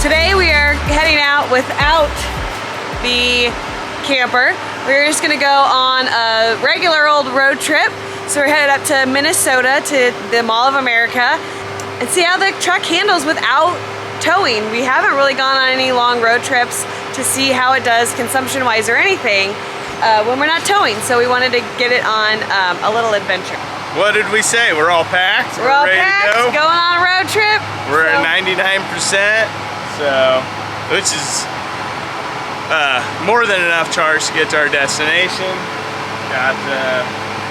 Today we are heading out without the camper. We're just gonna go on a regular old road trip. So we're headed up to Minnesota to the Mall of America and see how the truck handles without towing. We haven't really gone on any long road trips to see how it does consumption-wise or anything when we're not towing. So we wanted to get it on a little adventure. What did we say? We're all packed? We're all ready packed, to go? going on a road trip. We're at 99%, so, which is more than enough charge to get to our destination. Got the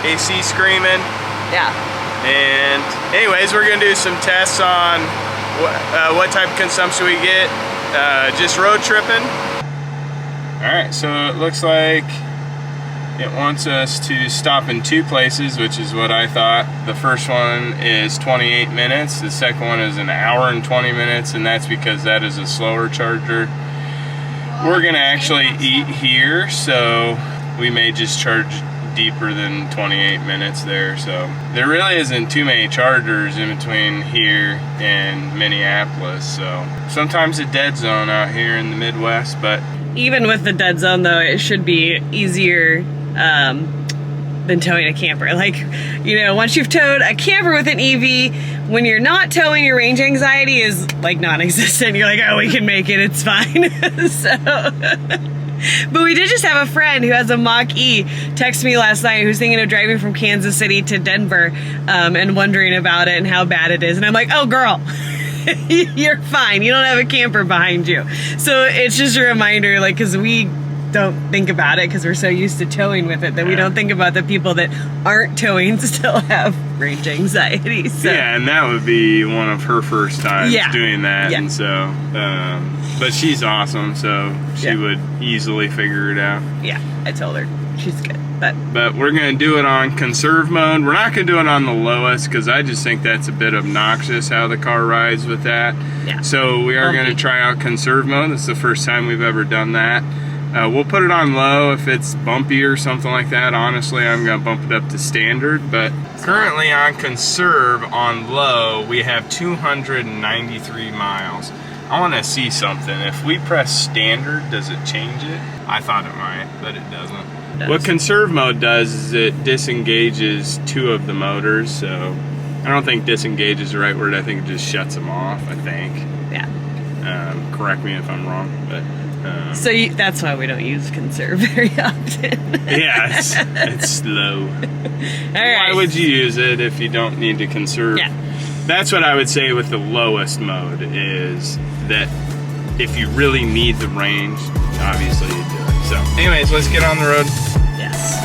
AC screaming. Yeah. And anyways, we're gonna do some tests on what type of consumption we get, just road tripping. All right, so it looks like it wants us to stop in 2 places, which is what I thought. The first one is 28 minutes. The second one is 1 hour and 20 minutes, and that's because that is a slower charger. We're gonna actually eat here, so we may just charge deeper than 28 minutes there. So there really isn't too many chargers in between here and Minneapolis. So sometimes a dead zone out here in the Midwest, but even with the dead zone though, it should be easier than towing a camper. Like, you know, once you've towed a camper with an EV, when you're not towing, your range anxiety is like non-existent. You're like, oh, we can make it, it's fine. But we did just have a friend who has a Mach-E text me last night who's thinking of driving from Kansas City to Denver and wondering about it and how bad it is. And I'm like, oh girl, you're fine. You don't have a camper behind you. So it's just a reminder, like, because we don't think about it because we're so used to towing with it that we don't think about the people that aren't towing still have range anxiety. So. Yeah, and that would be one of her first times doing that. Yeah. And so, but she's awesome, so she would easily figure it out. Yeah, I told her. She's good. But we're gonna do it on conserve mode. We're not gonna do it on the lowest because I just think that's a bit obnoxious how the car rides with that. Yeah. So we are gonna try out conserve mode. This is the first time we've ever done that. We'll put it on low if it's bumpy or something like that. Honestly, I'm gonna bump it up to standard, but currently on conserve on low, we have 293 miles. I wanna see something. If we press standard, does it change it? I thought it might, but it doesn't. What conserve mode does is it disengages 2 of the motors, so I don't think disengage is the right word. I think it just shuts them off, I think. yeah. Correct me if I'm wrong, but So that's why we don't use conserve very often. yeah, it's slow. All Why right. would you use it if you don't need to conserve? Yeah. That's what I would say with the lowest mode, is that if you really need the range, obviously you do it. So anyways, let's get on the road. Yes.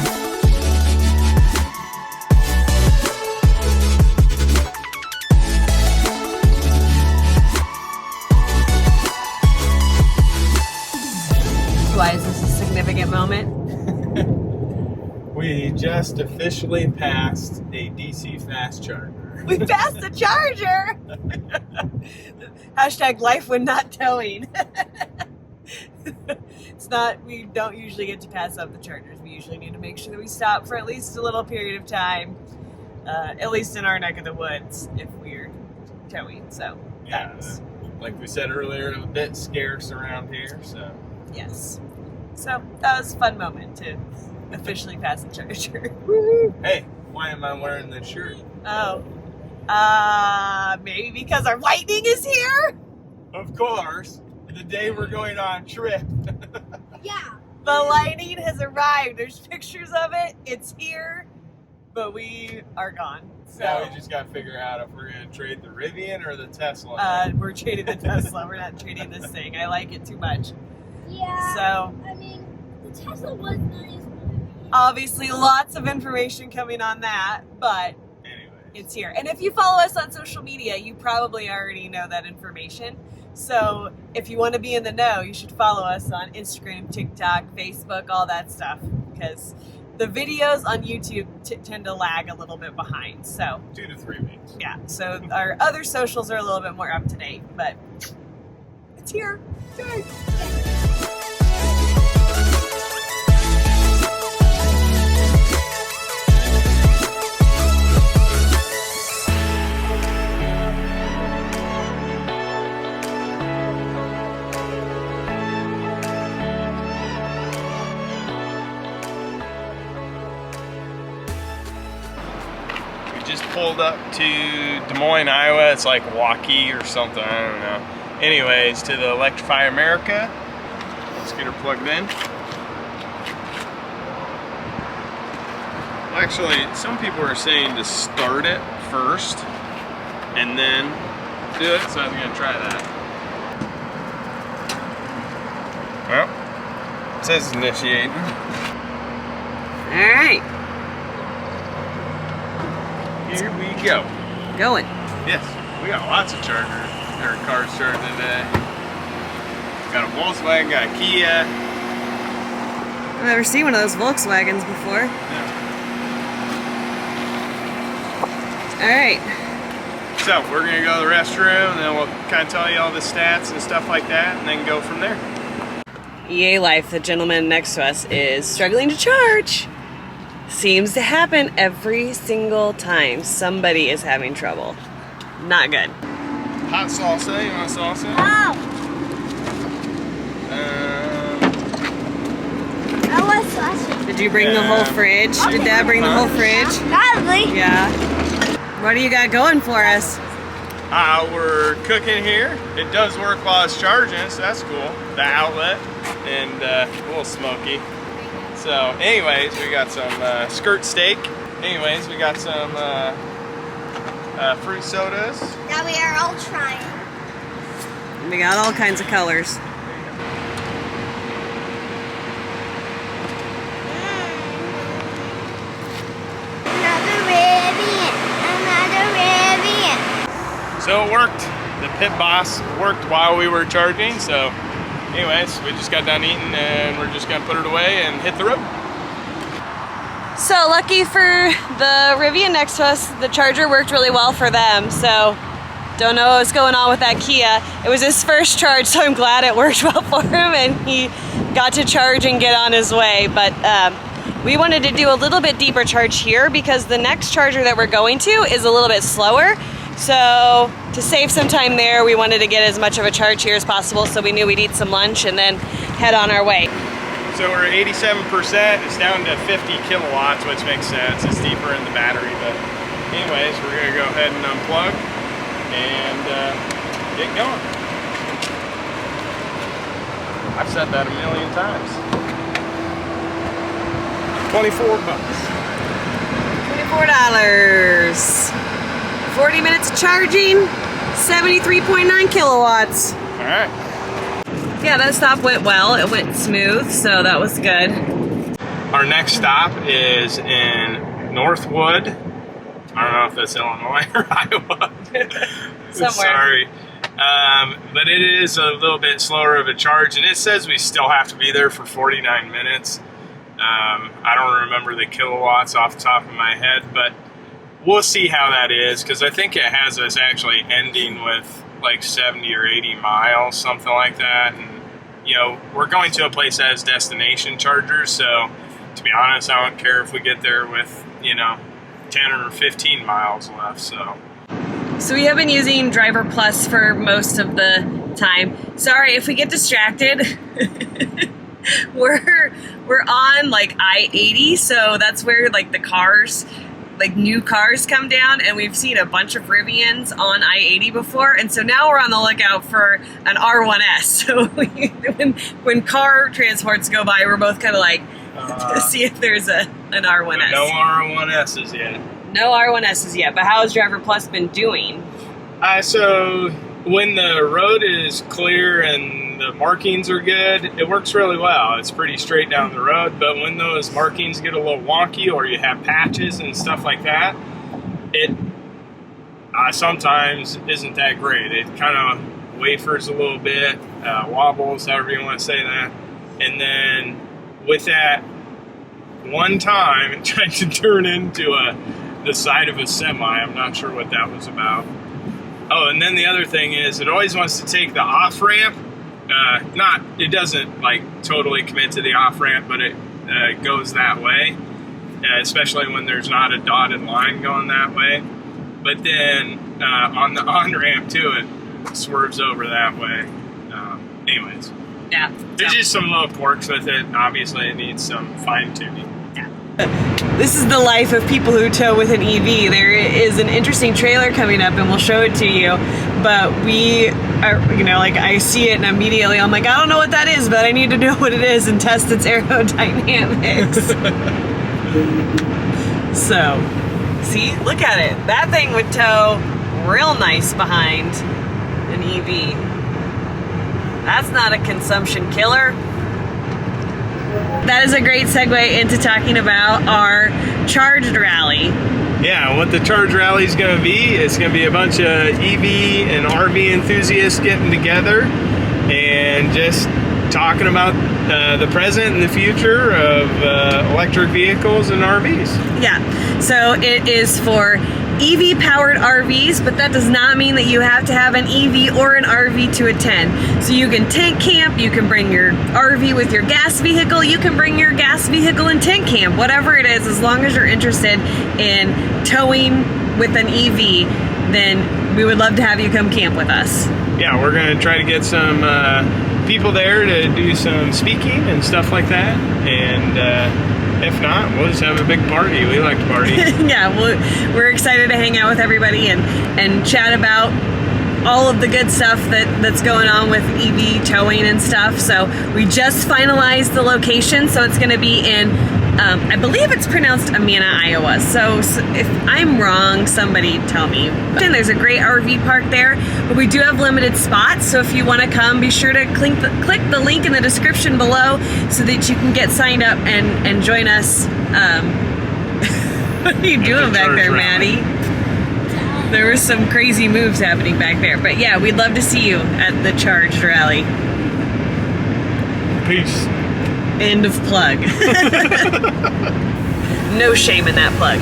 Why is this a significant moment? We just officially passed a DC fast charger. We passed the charger! Hashtag life when not towing. It's not, we don't usually get to pass up the chargers. We usually need to make sure that we stop for at least a little period of time, at least in our neck of the woods, if we're towing. So, Yeah, like we said earlier, a bit scarce around here, so. yes. So, that was a fun moment to officially pass the charger. Hey, why am I wearing this shirt? Oh. Maybe because our lightning is here? Of course, the day we're going on trip. Yeah. The lightning has arrived. There's pictures of it. It's here, but we are gone. So Now we just got to figure out if we're going to trade the Rivian or the Tesla. we're trading the Tesla. We're not trading this thing. I like it too much. Yeah. So I mean, the Tesla was nice. obviously lots of information coming on that, but Anyways. it's here. And if you follow us on social media, you probably already know that information. So if you want to be in the know, you should follow us on Instagram, TikTok, Facebook, all that stuff, because the videos on YouTube tend to lag a little bit behind. So 2 to 3 weeks. yeah, so our other socials are a little bit more up to date, but it's here. Yay. just pulled up to Des Moines, Iowa. It's like Waukee or something, I don't know. Anyways, to the Electrify America. Let's get her plugged in. Actually, some people are saying to start it first and then do it, so I'm gonna try that. Well, it says initiating. All right, Here we go. going. Yes, we got lots of chargers, or cars charging today. Got a Volkswagen, got a Kia. I've never seen one of those Volkswagens before. Yeah. All right. So we're gonna go to the restroom, and then we'll kind of tell you all the stats and stuff like that, and then go from there. EA Life, the gentleman next to us, is struggling to charge. Seems to happen every single time. Somebody is having trouble. Not good. Hot salsa, you want salsa? Oh, I was saucy. Did you bring the whole fridge? Did Dad bring the whole fridge? Probably. Yeah. What do you got going for us? We're cooking here. It does work while it's charging, so that's cool. The outlet, and a little smoky. So anyways, we got some skirt steak. Anyways, we got some fruit sodas. Now we are all trying. We got all kinds of colors. Another Rivian. Another Rivian. So it worked. The pit boss worked while we were charging. So anyways, we just got done eating and we're just gonna put it away and hit the road. So lucky for the Rivian next to us, the charger worked really well for them. So don't know what's going on with that Kia. It was his first charge, so I'm glad it worked well for him and he got to charge and get on his way. But we wanted to do a little bit deeper charge here because the next charger that we're going to is a little bit slower. So to save some time there, we wanted to get as much of a charge here as possible, so we knew we'd eat some lunch and then head on our way. So we're 87%, it's down to 50 kilowatts, which makes sense. It's deeper in the battery, but anyways, we're gonna go ahead and unplug and get going. I've said that a million times. 24 bucks. $24. 40 minutes of charging, 73.9 kilowatts. All right. Yeah, that stop went well. It went smooth, so that was good. Our next stop is in Northwood. I don't know if that's Illinois or Iowa. Somewhere. Sorry. But it is a little bit slower of a charge, and it says we still have to be there for 49 minutes. I don't remember the kilowatts off the top of my head, but we'll see how that is, because I think it has us actually ending with like 70 or 80 miles, something like that. And you know, we're going to a place that has destination chargers, so to be honest, I don't care if we get there with, you know, 10 or 15 miles left. So we have been using Driver Plus for most of the time. Sorry if we get distracted. we're on like I-80, so that's where like the cars, like new cars come down, and we've seen a bunch of Rivians on I-80 before, and so now we're on the lookout for an R1S. So when car transports go by, we're both kind of like, to see if there's an R1S. No R1Ss yet. No R1Ss yet, but how has Driver Plus been doing? So when the road is clear and the markings are good, it works really well. It's pretty straight down the road, but when those markings get a little wonky or you have patches and stuff like that, it sometimes isn't that great. It kind of wafers a little bit, wobbles, however you want to say that. And then with that one time, it tried to turn into the side of a semi. I'm not sure what that was about. Oh, and then the other thing is, it always wants to take the off-ramp. It doesn't like totally commit to the off-ramp, but it goes that way, especially when there's not a dotted line going that way. But then on the on-ramp too, it swerves over that way. Anyways. Yeah. There's just some little quirks with it. Obviously, it needs some fine-tuning. Yeah. This is the life of people who tow with an EV. There is an interesting trailer coming up and we'll show it to you. But we are, you know, like I see it and immediately I'm like, I don't know what that is, but I need to know what it is and test its aerodynamics. So, see, look at it. That thing would tow real nice behind an EV. That's not a consumption killer. That is a great segue into talking about our charged rally. Yeah, what the Charge Rally is going to be, it's going to be a bunch of EV and RV enthusiasts getting together and just talking about the present and the future of electric vehicles and RVs. Yeah, so it is for EV powered RVs, but that does not mean that you have to have an EV or an RV to attend. So you can tent camp, you can bring your RV with your gas vehicle, you can bring your gas vehicle and tent camp, whatever it is, as long as you're interested in towing with an EV, then we would love to have you come camp with us. Yeah, we're going to try to get some people there to do some speaking and stuff like that, and if not, we'll just have a big party. We like to party. Yeah, we're excited to hang out with everybody and chat about all of the good stuff that's going on with EV towing and stuff. So we just finalized the location, so it's going to be in, I believe it's pronounced Amana, Iowa. So if I'm wrong, somebody tell me. And there's a great RV park there, but we do have limited spots. So if you want to come, be sure to click the link in the description below so that you can get signed up and join us. What are you doing back there, Maddie? There were some crazy moves happening back there. But yeah, we'd love to see you at the Charged Rally. Peace. End of plug. No shame in that plug.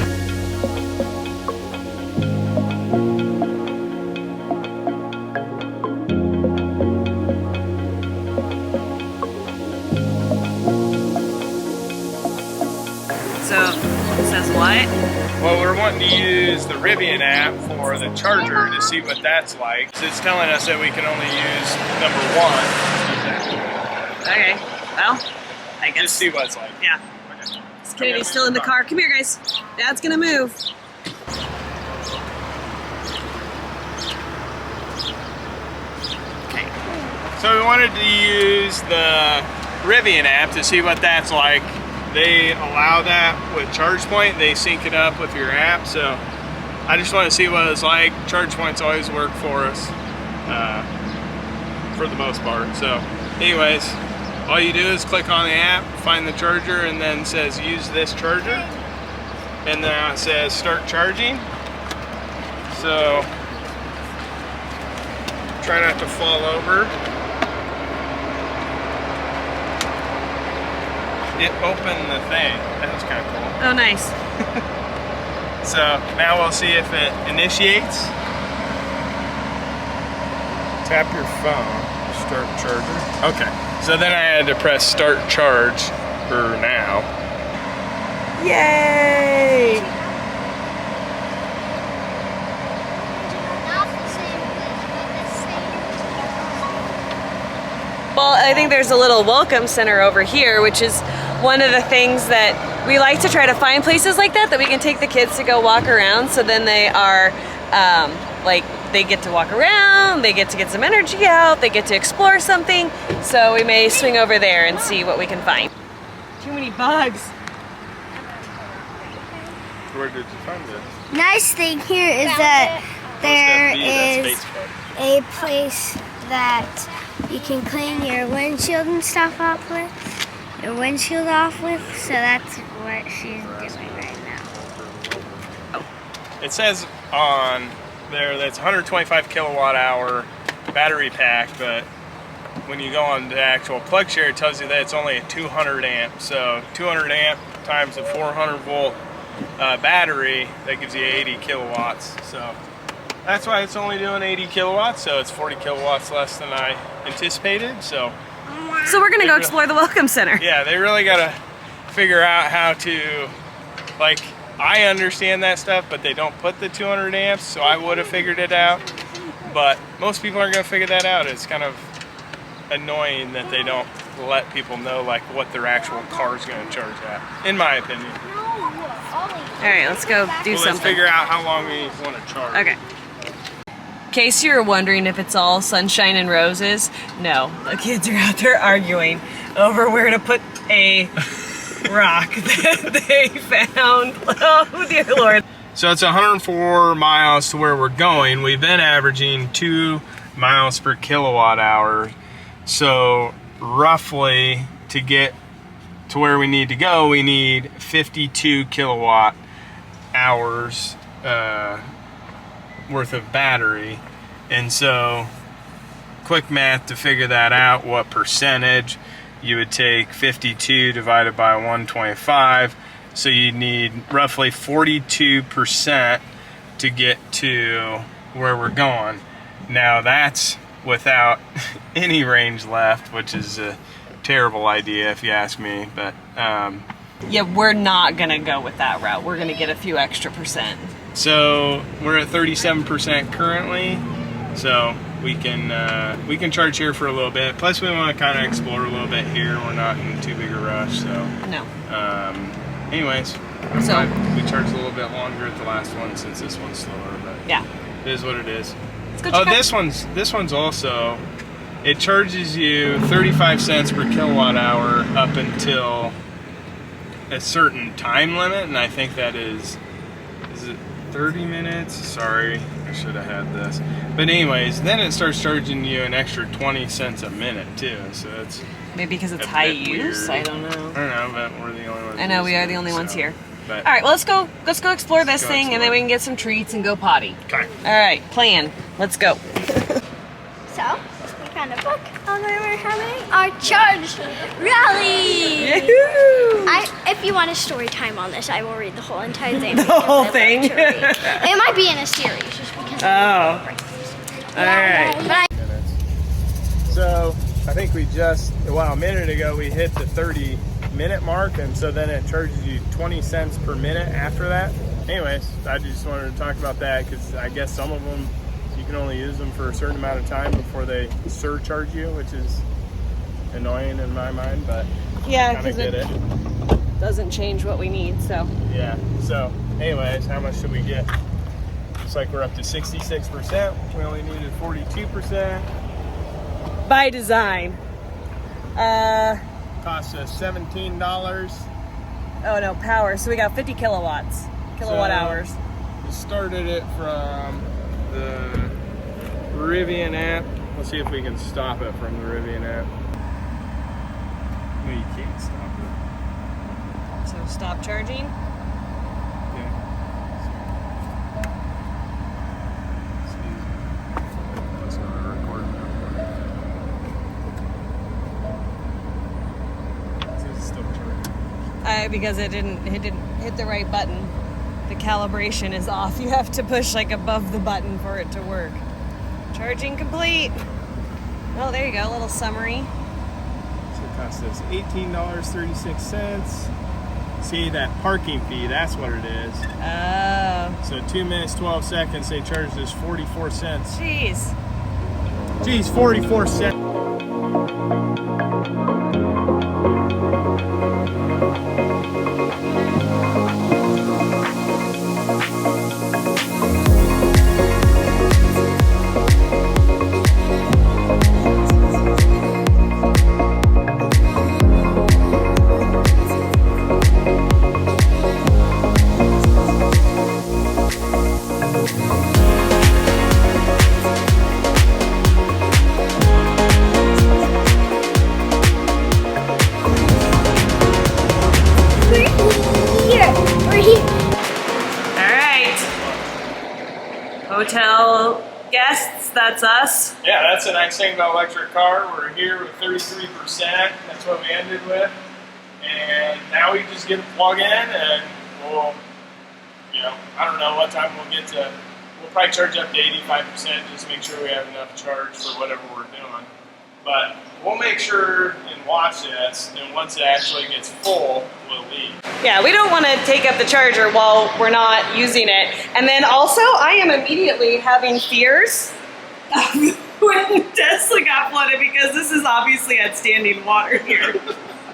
So, it says what? Well, we're wanting to use the Rivian app for the charger to see what that's like. It's telling us that we can only use number 1. Okay, well, I guess. Just see what it's like. Yeah. Okay. Is Kennedy still in the car? Come here, guys. Dad's gonna move. Okay. So we wanted to use the Rivian app to see what that's like. They allow that with ChargePoint. They sync it up with your app. So I just want to see what it's like. ChargePoints always work for us for the most part. So anyways, all you do is click on the app, find the charger, and then it says use this charger. And then it says start charging. So try not to fall over. It opened the thing. That was kind of cool. Oh, nice. So now we'll see if it initiates. Tap your phone, start charger. Okay, so then I had to press start charge for now. Yay! Well, I think there's a little welcome center over here, which is one of the things that we like to try to find places like that we can take the kids to go walk around. So then they are like they get to walk around, they get to get some energy out, they get to explore something. So we may swing over there and see what we can find. Too many bugs. Where did you find this? Nice thing here is that there is a place that you can clean your windshield and stuff up with, your windshield off with, so that's what she's doing right now. It says on there that's 125 kilowatt hour battery pack, but when you go on the actual plug share, it tells you that it's only a 200 amp. So 200 amp times a 400 volt battery, that gives you 80 kilowatts. So that's why it's only doing 80 kilowatts, so it's 40 kilowatts less than I anticipated. So we're gonna go explore the Welcome Center. Yeah, they really gotta figure out how to, like, I understand that stuff, but they don't put the 200 amps, so I would have figured it out. But most people aren't gonna figure that out. It's kind of annoying that they don't let people know like what their actual car is going to charge at, in my opinion. All right, let's go do Let's something. figure out how long we want to charge. Okay. In case you're wondering if it's all sunshine and roses, no. The kids are out there arguing over where to put a rock that they found. Oh dear Lord. So it's 104 miles to where we're going. We've been averaging 2 miles per kilowatt hour. So roughly to get to where we need to go, we need 52 kilowatt hours worth of battery. And so quick math to figure that out, what percentage, you would take 52 divided by 125. So you need roughly 42% to get to where we're going. Now that's without any range left, which is a terrible idea if you ask me, but Yeah, we're not gonna go with that route. We're gonna get a few extra percent. so we're at 37% currently, so we can charge here for a little bit. Plus we want to kind of explore a little bit here. We're not in too big a rush, so No. anyways, So we charged a little bit longer at the last one since this one's slower, but yeah. it is what it is. Let's go Oh, check out- this one's also, it charges you 35 cents per kilowatt hour up until a certain time limit, and I think that is it 30 minutes? Sorry, I should have had this. But anyways, then it starts charging you an extra 20 cents a minute too, so it's Maybe because it's a high bit use. weird. I don't know. I don't know, but we're the only ones. I know we using are the it, only ones so. here. But All right, well, let's go explore this go thing, and then explore. we can get some treats and go potty. okay. All right, plan. Let's go. So, we found a book and we're having our charge rally. If you want a story time on this, I will read the whole entire thing. The whole thing? It might be in a series just because. Oh. All right. But I Minutes. So I think we just, well, a minute ago we hit the 30-minute mark, and so then it charges you 20 cents per minute after that. Anyways, I just wanted to talk about that because I guess some of them you can only use them for a certain amount of time before they surcharge you, which is annoying in my mind, but Yeah, kind of because get it it. doesn't change what we need, so. Yeah. So, anyways, how much should we get? Looks like we're up to 66%. We only needed 42%. By design. Cost us $17. Oh no, power. So we got 50 kilowatts. Kilowatt So- hours. We started it from the Rivian app. Let's see if we can stop it from the Rivian app. No, you can't stop it. So stop charging. Yeah. Let's go to record now. So it's still charging. Because it didn't hit the right button. The calibration is off. You have to push like above the button for it to work. Charging complete. Oh, there you go. A little summary. So it cost us $18.36. See, that parking fee, that's what it is. Oh, So 2 minutes, 12 seconds, they charged us 44 cents. jeez. Geez, 44 cents. we're here. All right. Hotel guests, that's us. Yeah, that's the nice thing about electric car. We're here with 33%. That's what we ended with. And now we just get to plug in and we'll, I don't know what time we'll get to. We'll probably charge up to 85% just to make sure we have enough charge for whatever we're doing. But we'll make sure and watch this, and once it actually gets full, we'll leave. Yeah, we don't want to take up the charger while we're not using it. And then also, I am immediately having fears when Tesla got flooded because this is obviously at standing water here.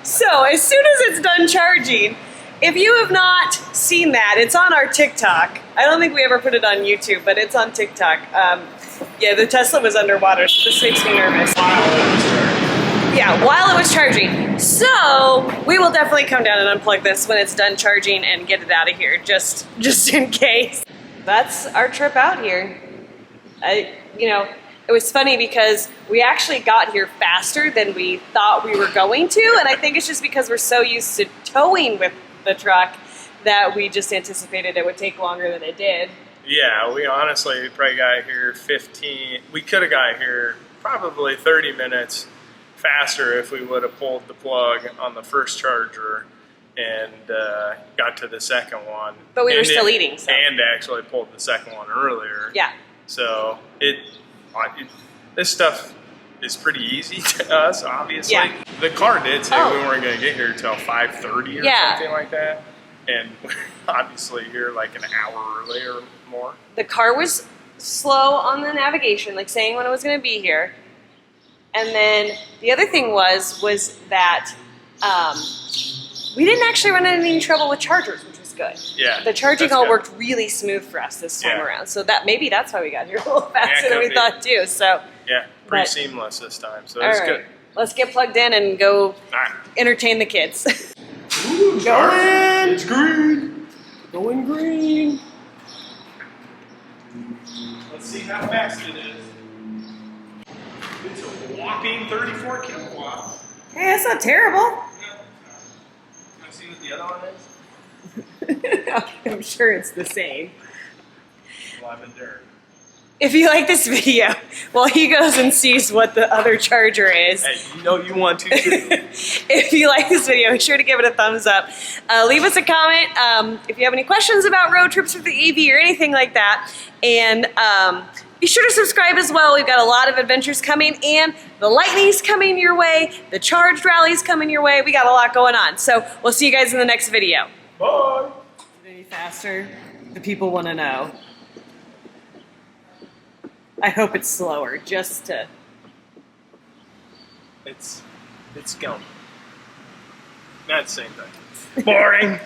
So as soon as it's done charging, if you have not seen that, it's on our TikTok. I don't think we ever put it on YouTube, but it's on TikTok. Yeah, the Tesla was underwater, so this makes me nervous. Yeah, while it was charging. So we will definitely come down and unplug this when it's done charging and get it out of here, just in case. That's our trip out here. You know, it was funny because we actually got here faster than we thought we were going to, and I think it's just because we're so used to towing with the truck that we just anticipated it would take longer than it did. Yeah, we honestly probably got here 15, we could have got here probably 30 minutes faster if we would have pulled the plug on the first charger and got to the second one. But we were still eating. So. And actually pulled the second one earlier. Yeah. So this stuff is pretty easy to us, obviously. Yeah. The car did say we weren't going to get here till 5:30 or something like that. And obviously here like an hour early or more. The car was slow on the navigation, like saying when it was going to be here. And then the other thing was that we didn't actually run into any trouble with chargers, which was good. Yeah. The charging all worked really smooth for us this time around. So maybe that's why we got here a little faster than we thought too. So yeah, pretty seamless this time. So it's good. Let's get plugged in and go entertain the kids. Ooh, going! It's green! Going green! Let's see how fast it is. It's a whopping 34 kilowatts. Hey, that's not terrible. Can I see what the other one is? I'm sure it's the same. Lavender. If you like this video, well, he goes and sees what the other charger is. Hey, you know you want to too. If you like this video, be sure to give it a thumbs up. Leave us a comment if you have any questions about road trips with the EV or anything like that. And be sure to subscribe as well. We've got a lot of adventures coming, and the Lightning's coming your way. The Charged Rally's coming your way. We got a lot going on. So we'll see you guys in the next video. Bye. Is it any faster? The people want to know. I hope it's slower, just to... It's going. Not the same thing. Boring.